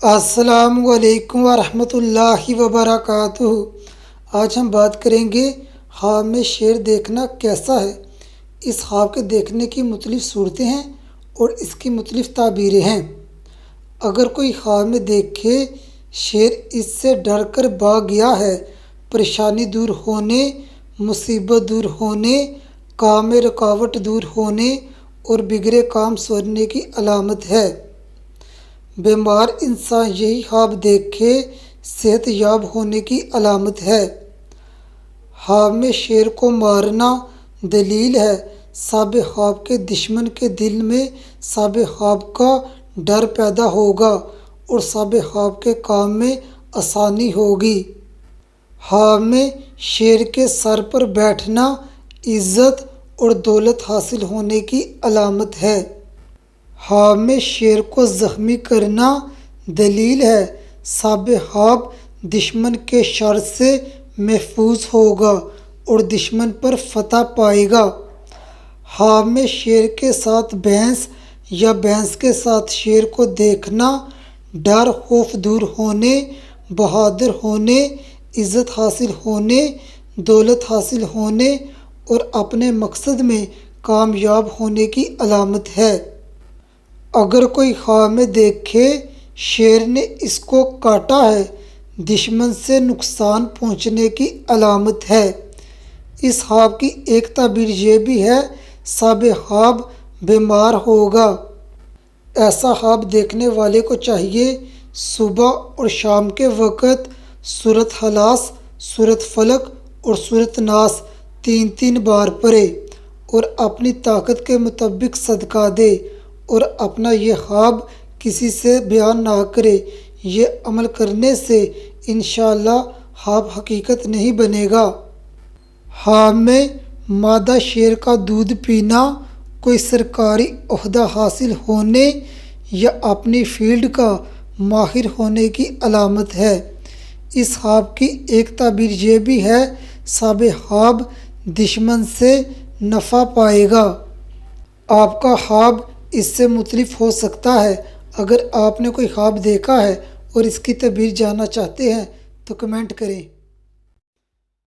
السلام علیکم ورحمۃ اللہ وبرکاتہ۔ آج ہم بات کریں گے خواب میں شیر دیکھنا کیسا ہے۔ اس خواب کے دیکھنے کی مختلف صورتیں ہیں اور اس کی مختلف تعبیریں ہیں۔ اگر کوئی خواب میں دیکھے شیر اس سے ڈر کر بھاگ گیا ہے، پریشانی دور ہونے، مصیبت دور ہونے، کام میں رکاوٹ دور ہونے اور بگڑے کام سنورنے کی علامت ہے۔ بیمار انسان یہی خواب دیکھے صحت یاب ہونے کی علامت ہے۔ خواب میں شیر کو مارنا دلیل ہے صاحب خواب کے دشمن کے دل میں صاحب خواب کا ڈر پیدا ہوگا اور صاحب خواب کے کام میں آسانی ہوگی۔ خواب میں شیر کے سر پر بیٹھنا عزت اور دولت حاصل ہونے کی علامت ہے۔ خواب میں شیر کو زخمی کرنا دلیل ہے صاحب خواب دشمن کے شر سے محفوظ ہوگا اور دشمن پر فتح پائے گا۔ خواب میں شیر کے ساتھ بھینس یا بھینس کے ساتھ شیر کو دیکھنا ڈر خوف دور ہونے، بہادر ہونے، عزت حاصل ہونے، دولت حاصل ہونے اور اپنے مقصد میں کامیاب ہونے کی علامت ہے۔ اگر کوئی خواب میں دیکھے شیر نے اس کو کاٹا ہے، دشمن سے نقصان پہنچنے کی علامت ہے۔ اس خواب کی ایک تعبیر یہ بھی ہے صاحب خواب بیمار ہوگا۔ ایسا خواب دیکھنے والے کو چاہیے صبح اور شام کے وقت سورۃ اخلاص، سورۃ فلق اور سورۃ ناس 3 بار پڑھے اور اپنی طاقت کے مطابق صدقہ دے اور اپنا یہ خواب کسی سے بیان نہ کرے۔ یہ عمل کرنے سے انشاءاللہ خواب حقیقت نہیں بنے گا۔ خواب میں مادہ شیر کا دودھ پینا کوئی سرکاری عہدہ حاصل ہونے یا اپنی فیلڈ کا ماہر ہونے کی علامت ہے۔ اس خواب کی ایک تعبیر یہ بھی ہے صاحب خواب دشمن سے نفع پائے گا۔ آپ کا خواب اس سے مختلف ہو سکتا ہے۔ اگر آپ نے کوئی خواب دیکھا ہے اور اس کی تعبیر جاننا چاہتے ہیں تو کمنٹ کریں۔